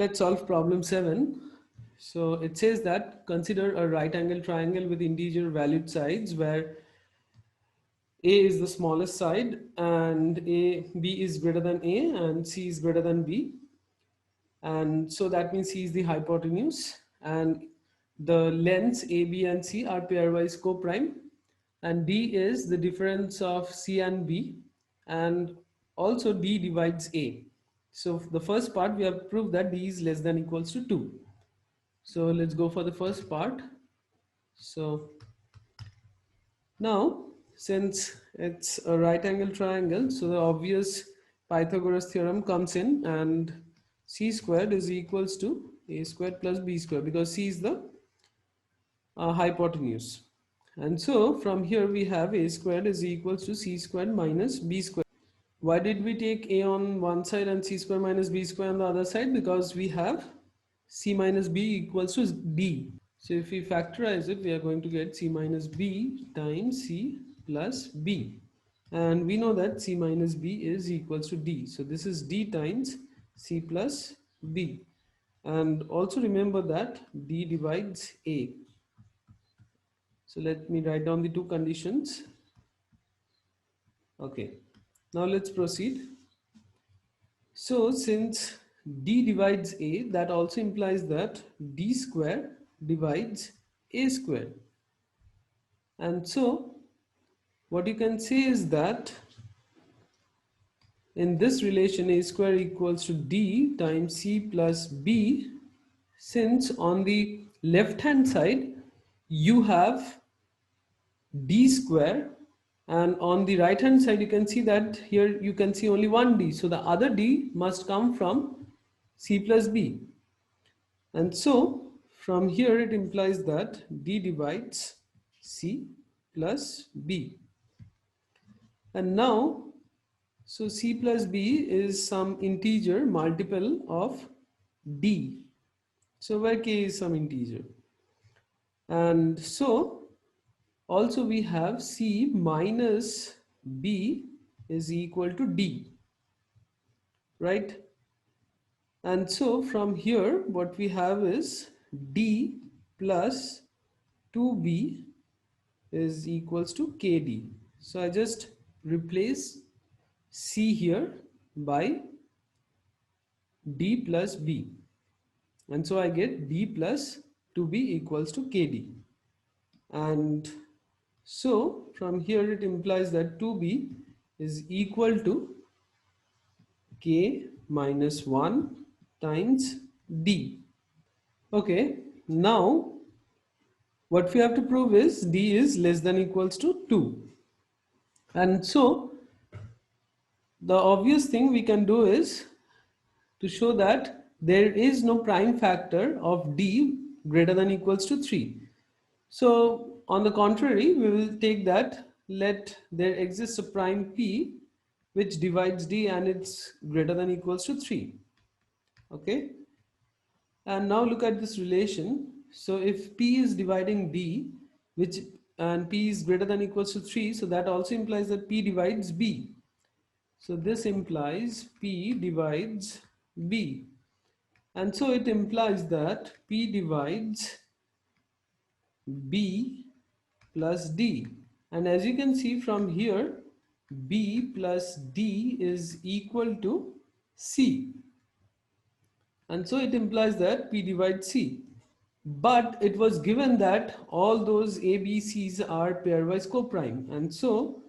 Let's solve problem 7. So it says that consider a right angle triangle with integer valued sides where A is the smallest side and B is greater than A and C is greater than B. And so that means C is the hypotenuse and the lengths A, B and C are pairwise co-prime, and D is the difference of C and B, and also D divides A. So the first part we have proved that D is less than equals to 2. So let's go for the first part. So now since it's a right angle triangle, so the obvious Pythagoras theorem comes in, and C squared is equals to A squared plus B squared, because C is the hypotenuse. And so from here we have A squared is equals to C squared minus B squared. Why did we take A on one side and C square minus B square on the other side? Because we have C minus B equals to D. So if we factorize it, we are going to get C minus B times C plus B. And we know that C minus B is equals to D. So this is D times C plus B. And also remember that D divides A. So let me write down the two conditions. Okay, now let's proceed. So since D divides A, that also implies that D square divides A square. And so what you can say is that in this relation A square equals to D times C plus B, since on the left hand side you have D square, and on the right hand side you can see that here you can see only one D, so the other D must come from C plus B. And so from here it implies that D divides C plus B. And now, so C plus B is some integer multiple of D. So where K is some integer. And so also we have C minus B is equal to D, right? And so from here what we have is D plus 2B is equals to KD. So I just replace C here by D plus B, and so I get D plus 2B equals to KD. And so from here it implies that 2B is equal to K minus 1 times D. Okay, now what we have to prove is D is less than equals to 2. And so the obvious thing we can do is to show that there is no prime factor of D greater than equals to 3. So on the contrary, we will take that let there exists a prime P which divides D and it's greater than equals to 3. Okay. And now look at this relation. So if P is dividing D, which and P is greater than equals to 3, so that also implies that P divides B. So this implies P divides B. And so it implies that P divides B plus D. And as you can see from here, B plus D is equal to C. And so it implies that P divides C. But it was given that all those A, B, C's are pairwise co-prime. And so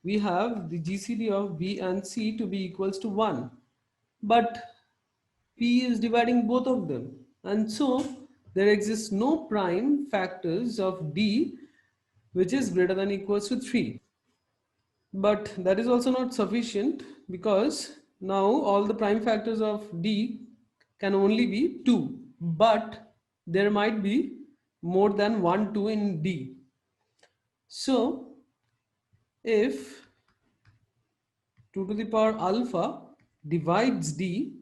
we have the GCD of B and C to be equals to 1. But P is dividing both of them. And so there exists no prime factors of D which is greater than equals to 3. But that is also not sufficient, because now all the prime factors of D can only be 2. But there might be more than 1 2 in D. So if 2 to the power alpha divides D,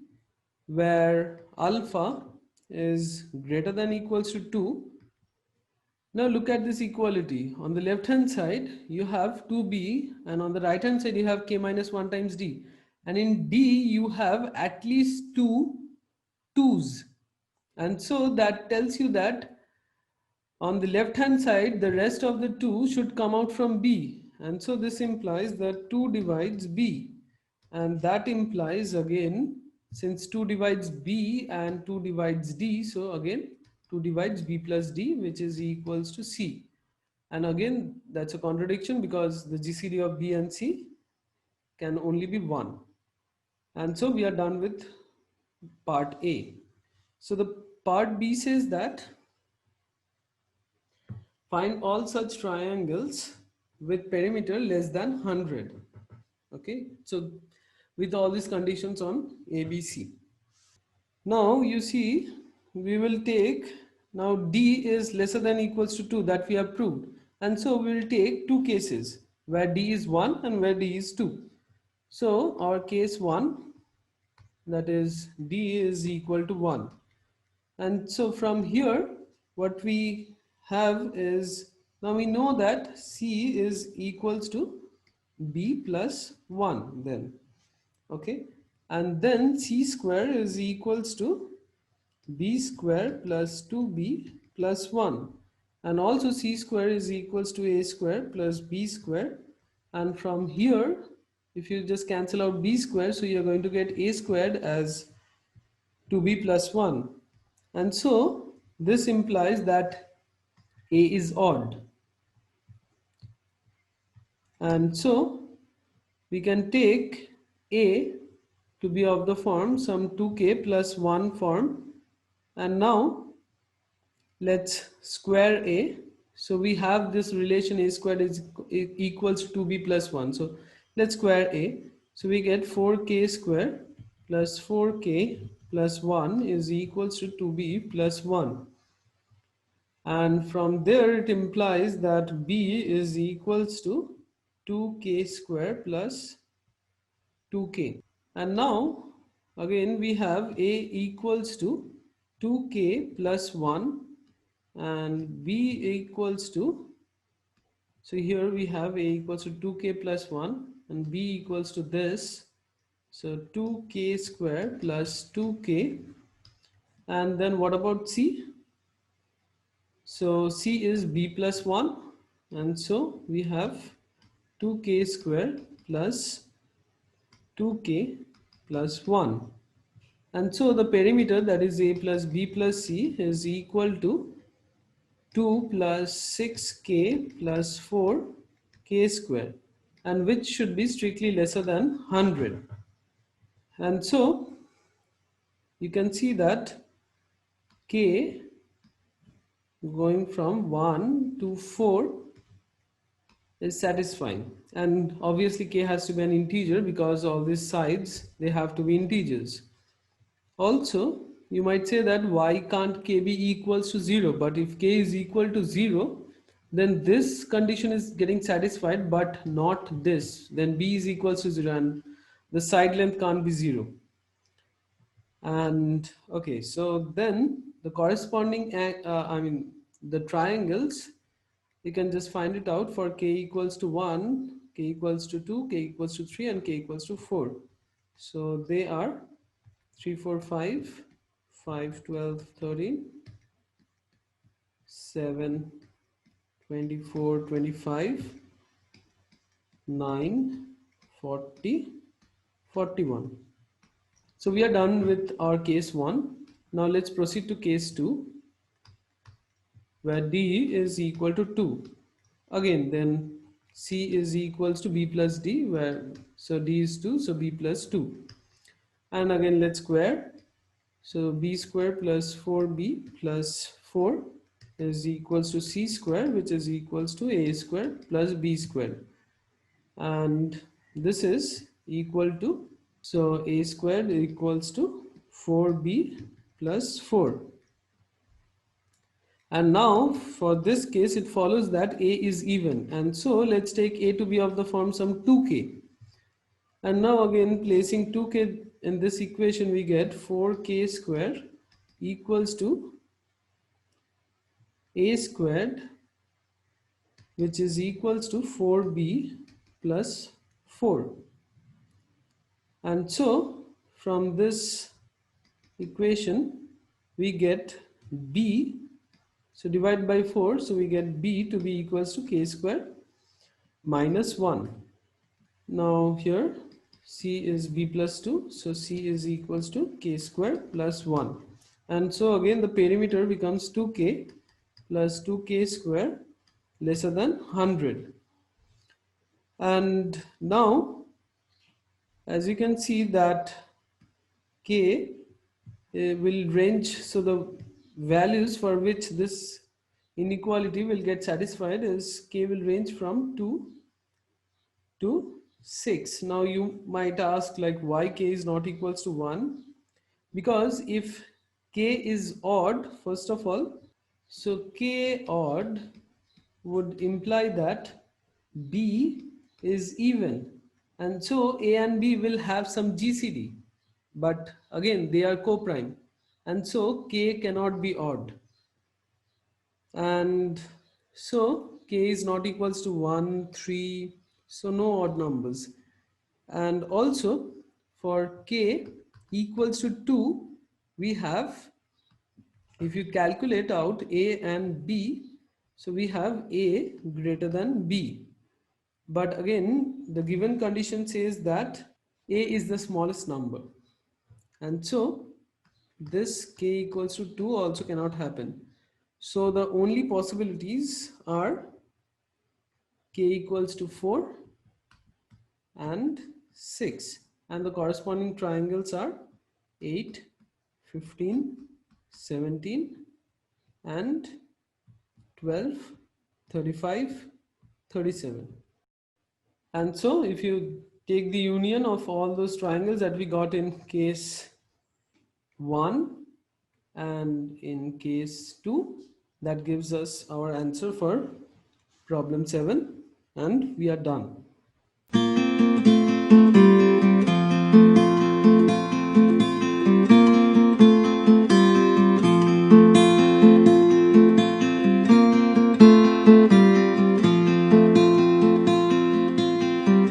where alpha is greater than equals to 2, now look at this equality. On the left hand side you have 2B, and on the right hand side you have K minus 1 times D. And in D you have at least 2 2's. And so that tells you that on the left hand side, the rest of the 2 should come out from B. And so this implies that 2 divides B. And that implies again, since 2 divides B and 2 divides D, so again 2 divides B plus D, which is equals to C. And again, that's a contradiction because the GCD of B and C can only be 1. And so we are done with part A. So the part B says that find all such triangles with perimeter less than 100. Okay, so with all these conditions on ABC. Now you see, we will take, now D is lesser than equals to 2, that we have proved. And so we will take two cases where D is 1 and where D is 2. So our case 1, that is D is equal to 1. And so from here, what we have is, now we know that C is equals to B plus 1 then. Okay. And then C square is equals to B square plus 2B plus 1. And also C square is equals to A square plus B square. And from here, if you just cancel out B square, so you're going to get A squared as 2B plus 1. And so this implies that A is odd. And so we can take A to be of the form some 2k plus 1 form. And now let's square A. So we have this relation A squared is equals to 2B plus 1. So let's square A. So we get 4k square plus 4k plus 1 is equals to 2B plus 1. And from there it implies that B is equals to 2k square plus 2k. And now again we have A equals to 2k plus 1 and B equals to, so here we have A equals to 2k plus 1 and B equals to this, so 2k square plus 2k. And then what about C? So C is B plus 1 and so we have 2k square plus 2k plus 1. And so the perimeter, that is A plus B plus C, is equal to 2 plus 6k plus 4k square, and which should be strictly lesser than 100. And so you can see that k going from 1 to 4 is satisfying, and obviously k has to be an integer because all these sides, they have to be integers. Also, you might say that why can't k be equals to 0? But if k is equal to 0, then this condition is getting satisfied, but not this. Then b is equals to 0 and the side length can't be 0. And okay, so then the corresponding, the triangles, you can just find it out for k equals to 1, k equals to 2, k equals to 3 and k equals to 4. So they are 3, 4, 5, 5, 12, 13, 7, 24, 25, 9, 40, 41. So we are done with our case 1. Now let's proceed to case 2, where D is equal to 2. Again, then C is equals to B plus D, where so D is 2, so B plus 2. And again, let's square. So B square plus 4B plus 4 is equals to C square, which is equals to A square plus B square. And this is equal to, so A squared equals to 4B plus 4. And now for this case, it follows that A is even. And so let's take A to be of the form some 2k. And now again, placing 2k in this equation, we get 4k square equals to A squared, which is equals to 4b plus 4. And so from this equation, we get b, so divide by 4, so we get b to be equals to k square minus 1. Now here c is b plus 2, so c is equals to k square plus 1. And so again the perimeter becomes 2k plus 2k square lesser than 100. And now as you can see that k will range, so the values for which this inequality will get satisfied is k will range from 2 to 6. Now you might ask, like, why k is not equals to 1? Because if k is odd, first of all, so k odd would imply that b is even, and so a and b will have some GCD, but again they are co-prime, and so k cannot be odd, and so k is not equals to 1, 3, so no odd numbers. And also for k equals to 2, we have, if you calculate out a and b, so we have a greater than b. But again, the given condition says that a is the smallest number. And so this k equals to 2 also cannot happen. So the only possibilities are k equals to 4 and 6. And the corresponding triangles are 8, 15, 17 and 12, 35, 37. And so if you take the union of all those triangles that we got in case 1 and in case 2, that gives us our answer for problem 7, and we are done.